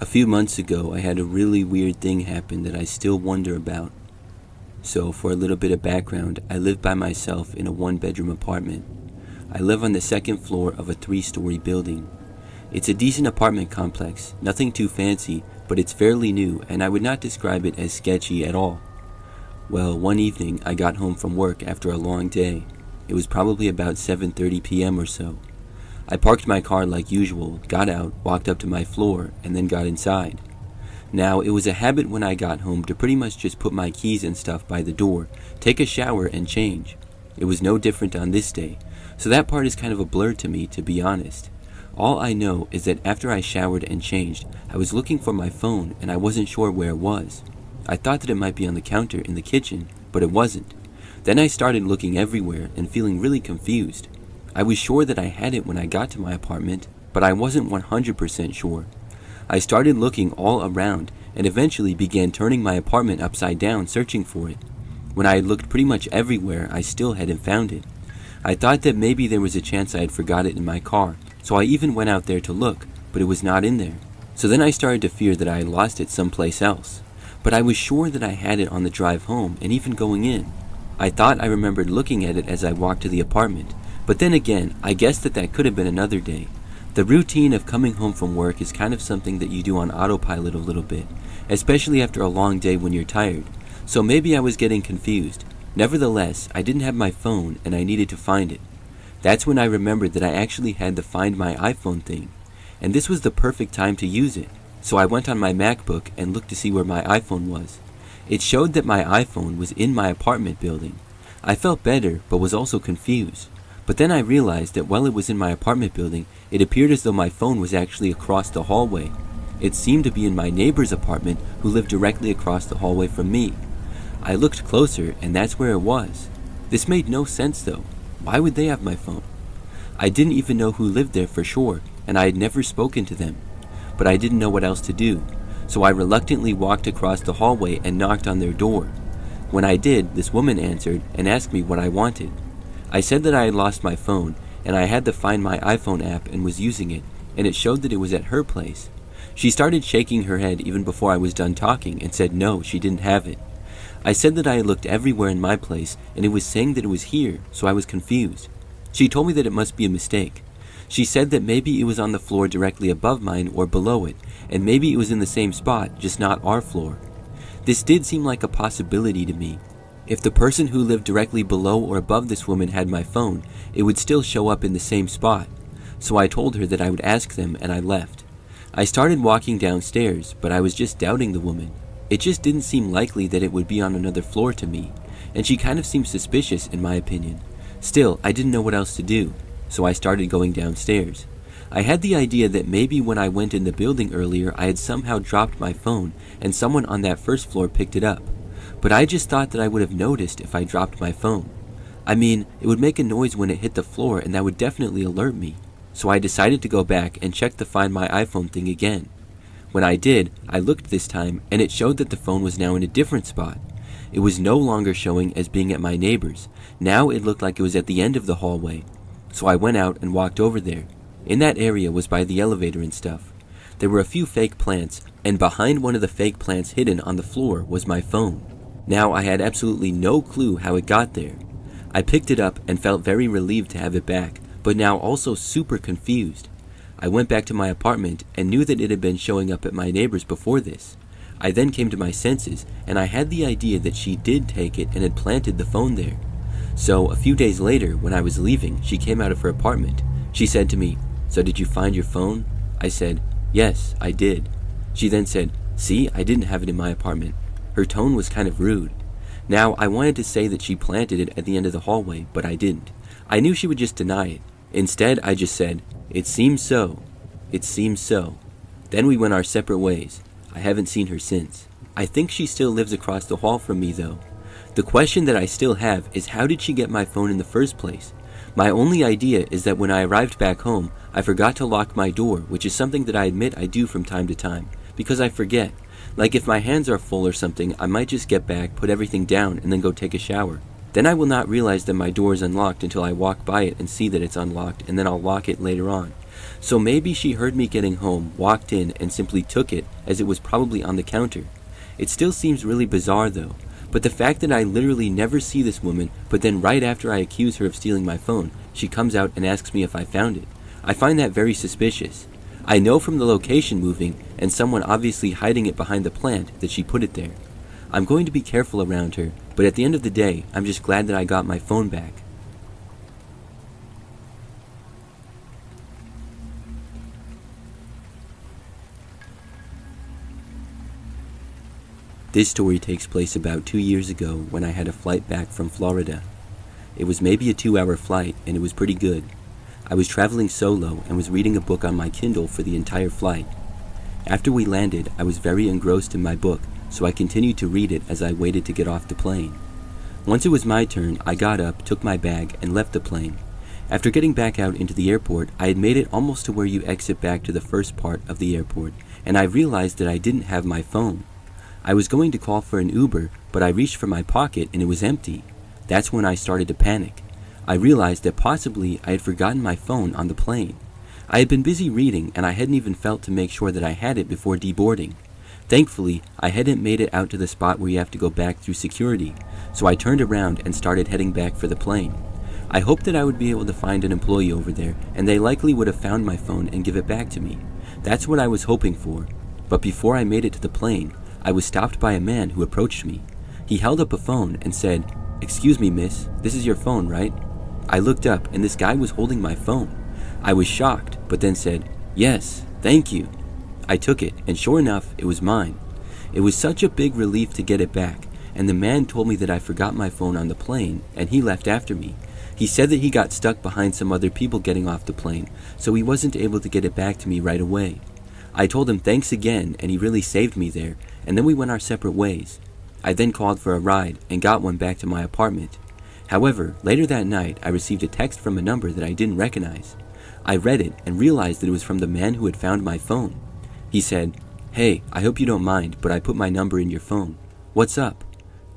A few months ago, I had a really weird thing happen that I still wonder about. So, for a little bit of background, I live by myself in a one-bedroom apartment. I live on the second floor of a 3-story building. It's a decent apartment complex, nothing too fancy, but it's fairly new, and I would not describe it as sketchy at all. Well, one evening, I got home from work after a long day. It was probably about 7:30 p.m. or so. I parked my car like usual, got out, walked up to my floor, and then got inside. Now, it was a habit when I got home to pretty much just put my keys and stuff by the door, take a shower, and change. It was no different on this day, so that part is kind of a blur to me, to be honest. All I know is that after I showered and changed, I was looking for my phone and I wasn't sure where it was. I thought that it might be on the counter in the kitchen, but it wasn't. Then I started looking everywhere and feeling really confused. I was sure that I had it when I got to my apartment, but I wasn't 100% sure. I started looking all around and eventually began turning my apartment upside down searching for it. When I had looked pretty much everywhere, I still hadn't found it. I thought that maybe there was a chance I had forgot it in my car, so I even went out there to look, but it was not in there. So then I started to fear that I had lost it someplace else. But I was sure that I had it on the drive home and even going in. I thought I remembered looking at it as I walked to the apartment. But then again, I guess that could have been another day. The routine of coming home from work is kind of something that you do on autopilot a little bit, especially after a long day when you're tired. So maybe I was getting confused. Nevertheless, I didn't have my phone and I needed to find it. That's when I remembered that I actually had the Find My iPhone thing. And this was the perfect time to use it. So I went on my MacBook and looked to see where my iPhone was. It showed that my iPhone was in my apartment building. I felt better, but was also confused. But then I realized that while it was in my apartment building, it appeared as though my phone was actually across the hallway. It seemed to be in my neighbor's apartment who lived directly across the hallway from me. I looked closer and that's where it was. This made no sense though. Why would they have my phone? I didn't even know who lived there for sure, and I had never spoken to them. But I didn't know what else to do, so I reluctantly walked across the hallway and knocked on their door. When I did, this woman answered and asked me what I wanted. I said that I had lost my phone, and I had the Find My iPhone app and was using it, and it showed that it was at her place. She started shaking her head even before I was done talking and said no, she didn't have it. I said that I had looked everywhere in my place, and it was saying that it was here, so I was confused. She told me that it must be a mistake. She said that maybe it was on the floor directly above mine or below it, and maybe it was in the same spot, just not our floor. This did seem like a possibility to me. If the person who lived directly below or above this woman had my phone, it would still show up in the same spot. So I told her that I would ask them and I left. I started walking downstairs, but I was just doubting the woman. It just didn't seem likely that it would be on another floor to me, and she kind of seemed suspicious in my opinion. Still, I didn't know what else to do, so I started going downstairs. I had the idea that maybe when I went in the building earlier I had somehow dropped my phone and someone on that first floor picked it up. But I just thought that I would have noticed if I dropped my phone. I mean, it would make a noise when it hit the floor and that would definitely alert me. So I decided to go back and check the Find My iPhone thing again. When I did, I looked this time and it showed that the phone was now in a different spot. It was no longer showing as being at my neighbor's. Now it looked like it was at the end of the hallway. So I went out and walked over there. In that area was by the elevator and stuff. There were a few fake plants, and behind one of the fake plants hidden on the floor was my phone. Now I had absolutely no clue how it got there. I picked it up and felt very relieved to have it back, but now also super confused. I went back to my apartment and knew that it had been showing up at my neighbor's before this. I then came to my senses and I had the idea that she did take it and had planted the phone there. So a few days later, when I was leaving, she came out of her apartment. She said to me, "So did you find your phone?" I said, "Yes, I did." She then said, "See, I didn't have it in my apartment." Her tone was kind of rude. Now, I wanted to say that she planted it at the end of the hallway, but I didn't. I knew she would just deny it. Instead, I just said, "It seems so. It seems so." Then we went our separate ways. I haven't seen her since. I think she still lives across the hall from me, though. The question that I still have is how did she get my phone in the first place? My only idea is that when I arrived back home, I forgot to lock my door, which is something that I admit I do from time to time, because I forget. Like if my hands are full or something, I might just get back, put everything down, and then go take a shower. Then I will not realize that my door is unlocked until I walk by it and see that it's unlocked, and then I'll lock it later on. So maybe she heard me getting home, walked in, and simply took it as it was probably on the counter. It still seems really bizarre though, but the fact that I literally never see this woman, but then right after I accuse her of stealing my phone, she comes out and asks me if I found it. I find that very suspicious. I know from the location moving and someone obviously hiding it behind the plant that she put it there. I'm going to be careful around her, but at the end of the day, I'm just glad that I got my phone back. This story takes place about 2 years ago when I had a flight back from Florida. It was maybe a 2-hour flight and it was pretty good. I was traveling solo and was reading a book on my Kindle for the entire flight. After we landed, I was very engrossed in my book, so I continued to read it as I waited to get off the plane. Once it was my turn, I got up, took my bag, and left the plane. After getting back out into the airport, I had made it almost to where you exit back to the first part of the airport, and I realized that I didn't have my phone. I was going to call for an Uber, but I reached for my pocket and it was empty. That's when I started to panic. I realized that possibly I had forgotten my phone on the plane. I had been busy reading and I hadn't even felt to make sure that I had it before deboarding. Thankfully, I hadn't made it out to the spot where you have to go back through security, so I turned around and started heading back for the plane. I hoped that I would be able to find an employee over there and they likely would have found my phone and give it back to me. That's what I was hoping for. But before I made it to the plane, I was stopped by a man who approached me. He held up a phone and said, "Excuse me, miss, this is your phone, right?" I looked up and this guy was holding my phone. I was shocked, but then said, "Yes, thank you." I took it, and sure enough, it was mine. It was such a big relief to get it back, and the man told me that I forgot my phone on the plane, and he left after me. He said that he got stuck behind some other people getting off the plane, so he wasn't able to get it back to me right away. I told him thanks again, and he really saved me there, and then we went our separate ways. I then called for a ride and got one back to my apartment. However, later that night, I received a text from a number that I didn't recognize. I read it and realized that it was from the man who had found my phone. He said, "Hey, I hope you don't mind, but I put my number in your phone. What's up?"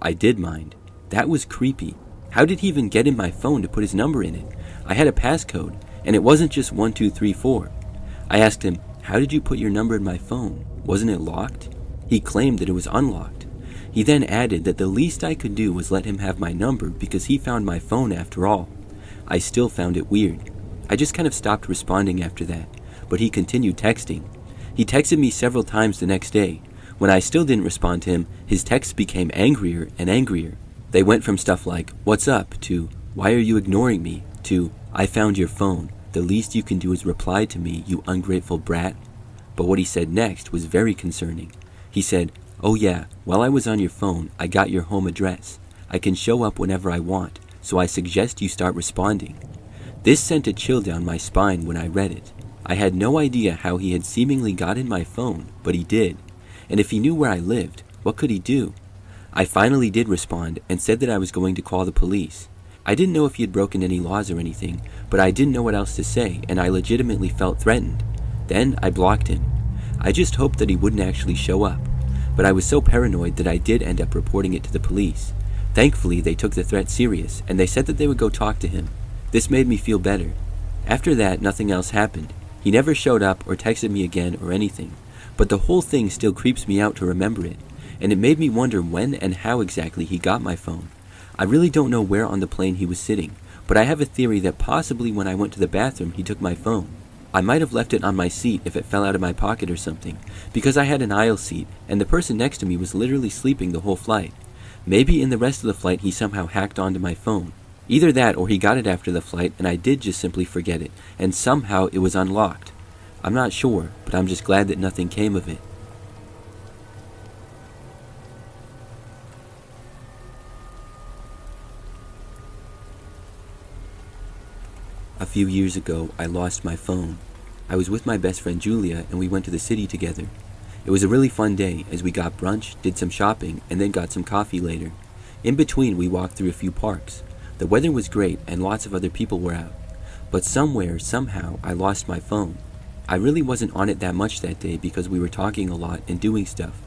I did mind. That was creepy. How did he even get in my phone to put his number in it? I had a passcode, and it wasn't just 1234. I asked him, "How did you put your number in my phone? Wasn't it locked?" He claimed that it was unlocked. He then added that the least I could do was let him have my number because he found my phone after all. I still found it weird. I just kind of stopped responding after that, but he continued texting. He texted me several times the next day. When I still didn't respond to him, his texts became angrier and angrier. They went from stuff like, "What's up?" to, "Why are you ignoring me?" to, "I found your phone. The least you can do is reply to me, you ungrateful brat." But what he said next was very concerning. He said, "Oh yeah, while I was on your phone, I got your home address. I can show up whenever I want, so I suggest you start responding." This sent a chill down my spine when I read it. I had no idea how he had seemingly got in my phone, but he did. And if he knew where I lived, what could he do? I finally did respond and said that I was going to call the police. I didn't know if he had broken any laws or anything, but I didn't know what else to say, and I legitimately felt threatened. Then I blocked him. I just hoped that he wouldn't actually show up, but I was so paranoid that I did end up reporting it to the police. Thankfully, they took the threat serious, and they said that they would go talk to him. This made me feel better. After that, nothing else happened. He never showed up or texted me again or anything, but the whole thing still creeps me out to remember it, and it made me wonder when and how exactly he got my phone. I really don't know where on the plane he was sitting, but I have a theory that possibly when I went to the bathroom he took my phone. I might have left it on my seat if it fell out of my pocket or something, because I had an aisle seat, and the person next to me was literally sleeping the whole flight. Maybe in the rest of the flight he somehow hacked onto my phone. Either that or he got it after the flight and I did just simply forget it, and somehow it was unlocked. I'm not sure, but I'm just glad that nothing came of it. A few years ago, I lost my phone. I was with my best friend Julia and we went to the city together. It was a really fun day as we got brunch, did some shopping, and then got some coffee later. In between, we walked through a few parks. The weather was great and lots of other people were out. But somewhere, somehow, I lost my phone. I really wasn't on it that much that day because we were talking a lot and doing stuff.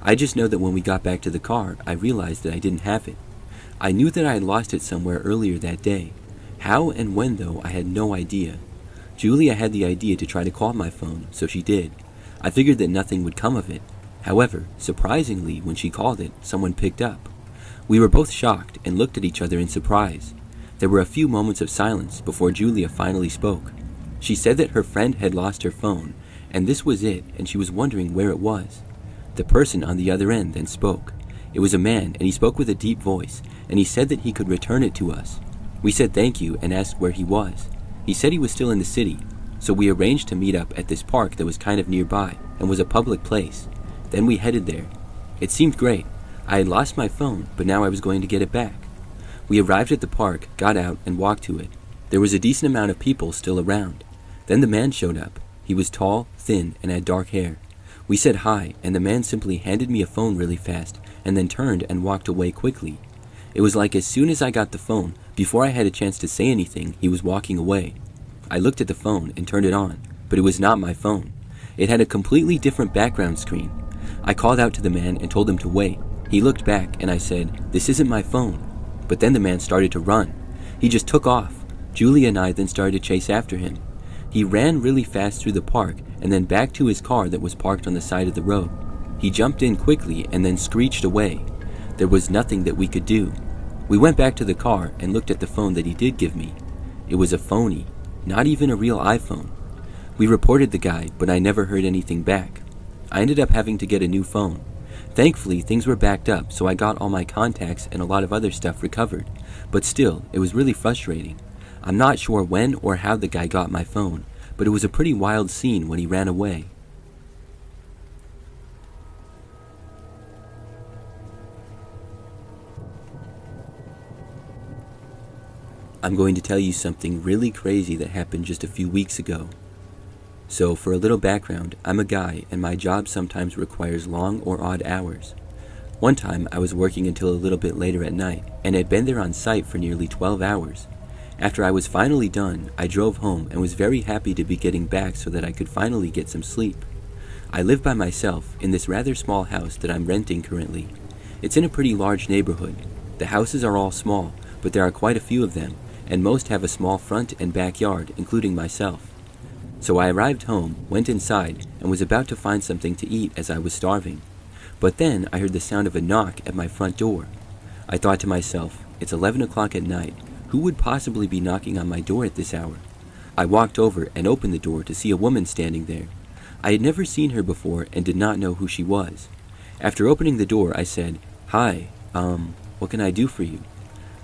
I just know that when we got back to the car, I realized that I didn't have it. I knew that I had lost it somewhere earlier that day. How and when though, I had no idea. Julia had the idea to try to call my phone, so she did. I figured that nothing would come of it. However, surprisingly, when she called it, someone picked up. We were both shocked and looked at each other in surprise. There were a few moments of silence before Julia finally spoke. She said that her friend had lost her phone, and this was it, and she was wondering where it was. The person on the other end then spoke. It was a man, and he spoke with a deep voice, and he said that he could return it to us. We said thank you and asked where he was. He said he was still in the city, so we arranged to meet up at this park that was kind of nearby and was a public place. Then we headed there. It seemed great. I had lost my phone, but now I was going to get it back. We arrived at the park, got out, and walked to it. There was a decent amount of people still around. Then the man showed up. He was tall, thin, and had dark hair. We said hi, and the man simply handed me a phone really fast, and then turned and walked away quickly. It was like as soon as I got the phone, before I had a chance to say anything, he was walking away. I looked at the phone and turned it on, but it was not my phone. It had a completely different background screen. I called out to the man and told him to wait. He looked back and I said, "This isn't my phone." But then the man started to run. He just took off. Julia and I then started to chase after him. He ran really fast through the park and then back to his car that was parked on the side of the road. He jumped in quickly and then screeched away. There was nothing that we could do. We went back to the car and looked at the phone that he did give me. It was a phony, not even a real iPhone. We reported the guy, but I never heard anything back. I ended up having to get a new phone. Thankfully, things were backed up, so I got all my contacts and a lot of other stuff recovered. But still, it was really frustrating. I'm not sure when or how the guy got my phone, but it was a pretty wild scene when he ran away. I'm going to tell you something really crazy that happened just a few weeks ago. So, for a little background, I'm a guy and my job sometimes requires long or odd hours. One time, I was working until a little bit later at night and had been there on site for nearly 12 hours. After I was finally done, I drove home and was very happy to be getting back so that I could finally get some sleep. I live by myself in this rather small house that I'm renting currently. It's in a pretty large neighborhood. The houses are all small, but there are quite a few of them, and most have a small front and backyard, including myself. So I arrived home, went inside, and was about to find something to eat as I was starving. But then I heard the sound of a knock at my front door. I thought to myself, it's 11 o'clock at night. Who would possibly be knocking on my door at this hour? I walked over and opened the door to see a woman standing there. I had never seen her before and did not know who she was. After opening the door, I said, "Hi, what can I do for you?"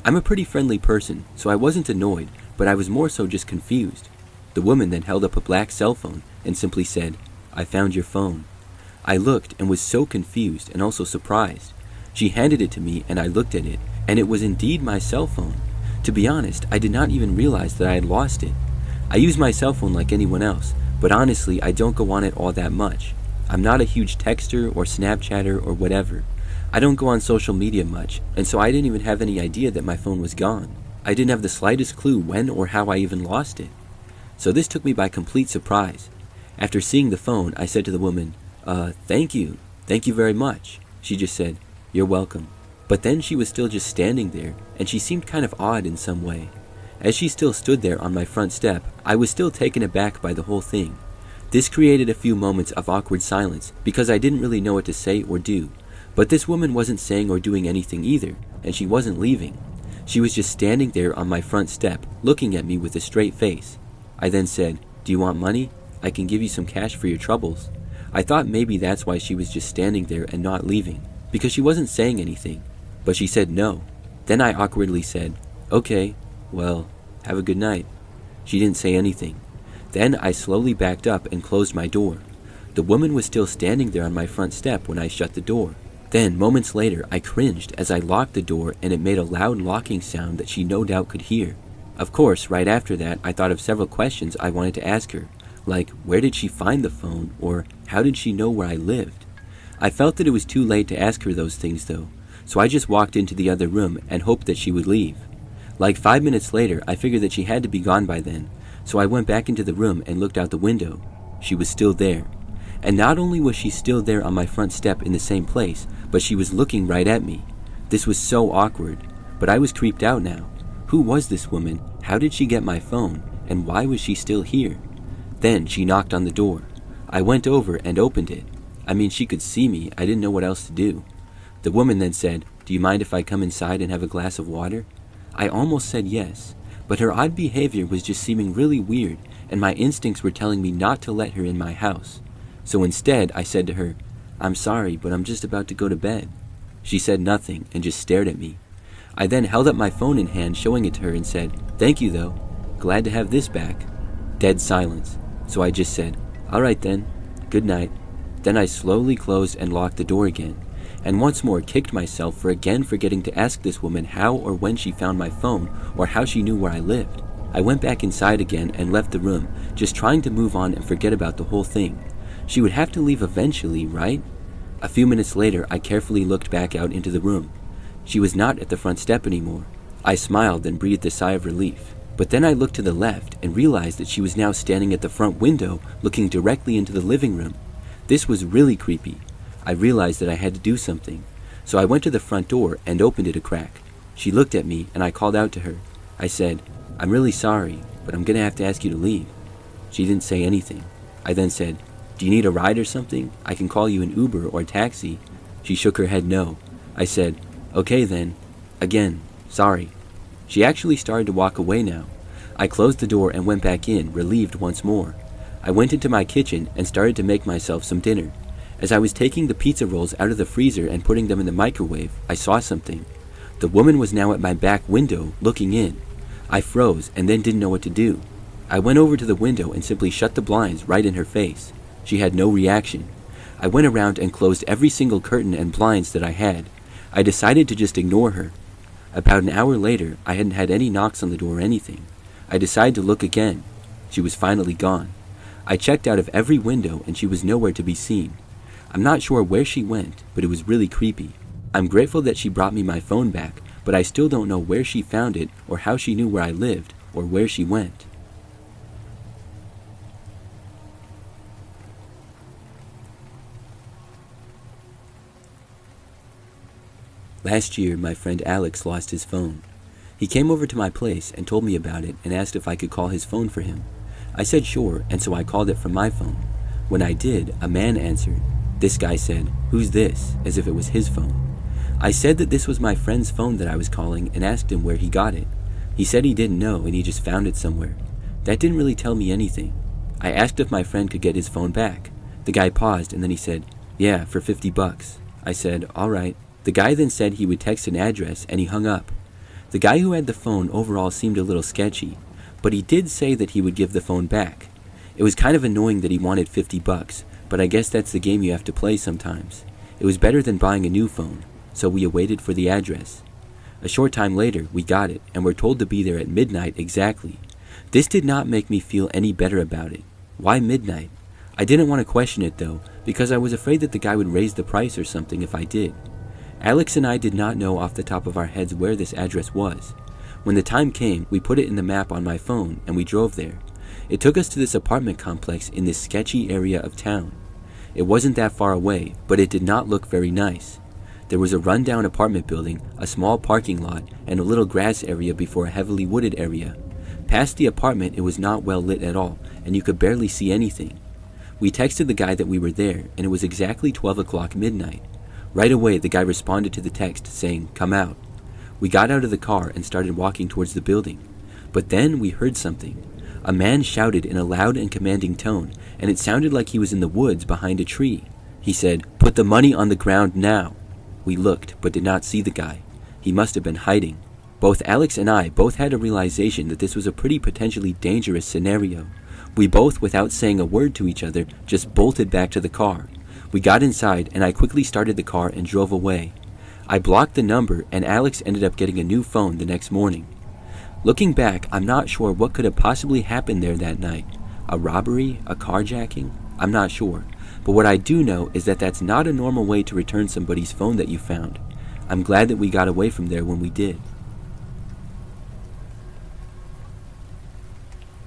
I'm a pretty friendly person, so I wasn't annoyed, but I was more so just confused. The woman then held up a black cell phone and simply said, "I found your phone." I looked and was so confused and also surprised. She handed it to me and I looked at it, and it was indeed my cell phone. To be honest, I did not even realize that I had lost it. I use my cell phone like anyone else, but honestly, I don't go on it all that much. I'm not a huge texter or Snapchatter or whatever. I don't go on social media much, and so I didn't even have any idea that my phone was gone. I didn't have the slightest clue when or how I even lost it. So this took me by complete surprise. After seeing the phone, I said to the woman, Thank you very much." She just said, "You're welcome." But then she was still just standing there, and she seemed kind of odd in some way. As she still stood there on my front step, I was still taken aback by the whole thing. This created a few moments of awkward silence, because I didn't really know what to say or do. But this woman wasn't saying or doing anything either, and she wasn't leaving. She was just standing there on my front step, looking at me with a straight face. I then said, "Do you want money? I can give you some cash for your troubles." I thought maybe that's why she was just standing there and not leaving, because she wasn't saying anything. But she said no. Then I awkwardly said, "Okay, well, have a good night." She didn't say anything. Then I slowly backed up and closed my door. The woman was still standing there on my front step when I shut the door. Then, moments later, I cringed as I locked the door and it made a loud locking sound that she no doubt could hear. Of course, right after that, I thought of several questions I wanted to ask her, like where did she find the phone, or how did she know where I lived? I felt that it was too late to ask her those things though, so I just walked into the other room and hoped that she would leave. Like 5 minutes later, I figured that she had to be gone by then, so I went back into the room and looked out the window. She was still there. And not only was she still there on my front step in the same place, but she was looking right at me. This was so awkward, but I was creeped out now. Who was this woman? How did she get my phone? and why was she still here? Then she knocked on the door. I went over and opened it. I mean, she could see me. I didn't know what else to do. The woman then said, "Do you mind if I come inside and have a glass of water?" I almost said yes, but her odd behavior was just seeming really weird, and my instincts were telling me not to let her in my house. So instead, I said to her, "I'm sorry, but I'm just about to go to bed." She said nothing and just stared at me. I then held up my phone in hand, showing it to her, and said, "Thank you though. Glad to have this back." Dead silence. So I just said, "All right then. Good night." Then I slowly closed and locked the door again, and once more kicked myself for again forgetting to ask this woman how or when she found my phone or how she knew where I lived. I went back inside again and left the room, just trying to move on and forget about the whole thing. She would have to leave eventually, right? A few minutes later, I carefully looked back out into the room. She was not at the front step anymore. I smiled and breathed a sigh of relief. But then I looked to the left and realized that she was now standing at the front window, looking directly into the living room. This was really creepy. I realized that I had to do something. So I went to the front door and opened it a crack. She looked at me and I called out to her. I said, "I'm really sorry, but I'm gonna have to ask you to leave." She didn't say anything. I then said, "Do you need a ride or something? I can call you an Uber or a taxi." She shook her head no. I said, "Okay then. Again, sorry." She actually started to walk away now. I closed the door and went back in, relieved once more. I went into my kitchen and started to make myself some dinner. As I was taking the pizza rolls out of the freezer and putting them in the microwave, I saw something. The woman was now at my back window, looking in. I froze and then didn't know what to do. I went over to the window and simply shut the blinds right in her face. She had no reaction. I went around and closed every single curtain and blinds that I had. I decided to just ignore her. About an hour later, I hadn't had any knocks on the door or anything. I decided to look again. She was finally gone. I checked out of every window and she was nowhere to be seen. I'm not sure where she went, but it was really creepy. I'm grateful that she brought me my phone back, but I still don't know where she found it or how she knew where I lived or where she went. Last year, my friend Alex lost his phone. He came over to my place and told me about it and asked if I could call his phone for him. I said sure, and so I called it from my phone. When I did, a man answered. This guy said, "Who's this?" as if it was his phone. I said that this was my friend's phone that I was calling and asked him where he got it. He said he didn't know and he just found it somewhere. That didn't really tell me anything. I asked if my friend could get his phone back. The guy paused and then he said, "Yeah, for $50. I said, "All right." The guy then said he would text an address and he hung up. The guy who had the phone overall seemed a little sketchy, but he did say that he would give the phone back. It was kind of annoying that he wanted $50, but I guess that's the game you have to play sometimes. It was better than buying a new phone, so we awaited for the address. A short time later, we got it and were told to be there at midnight exactly. This did not make me feel any better about it. Why midnight? I didn't want to question it though, because I was afraid that the guy would raise the price or something if I did. Alex and I did not know off the top of our heads where this address was. When the time came, we put it in the map on my phone and we drove there. It took us to this apartment complex in this sketchy area of town. It wasn't that far away, but it did not look very nice. There was a rundown apartment building, a small parking lot, and a little grass area before a heavily wooded area. Past the apartment, it was not well lit at all, and you could barely see anything. We texted the guy that we were there, and it was exactly 12 o'clock midnight. Right away, the guy responded to the text saying, "Come out." We got out of the car and started walking towards the building. But then we heard something. A man shouted in a loud and commanding tone, and it sounded like he was in the woods behind a tree. He said, "Put the money on the ground now." We looked, but did not see the guy. He must have been hiding. Both Alex and I both had a realization that this was a pretty potentially dangerous scenario. We both, without saying a word to each other, just bolted back to the car. We got inside, and I quickly started the car and drove away. I blocked the number, and Alex ended up getting a new phone the next morning. Looking back, I'm not sure what could have possibly happened there that night. A robbery? A carjacking? I'm not sure. But what I do know is that that's not a normal way to return somebody's phone that you found. I'm glad that we got away from there when we did.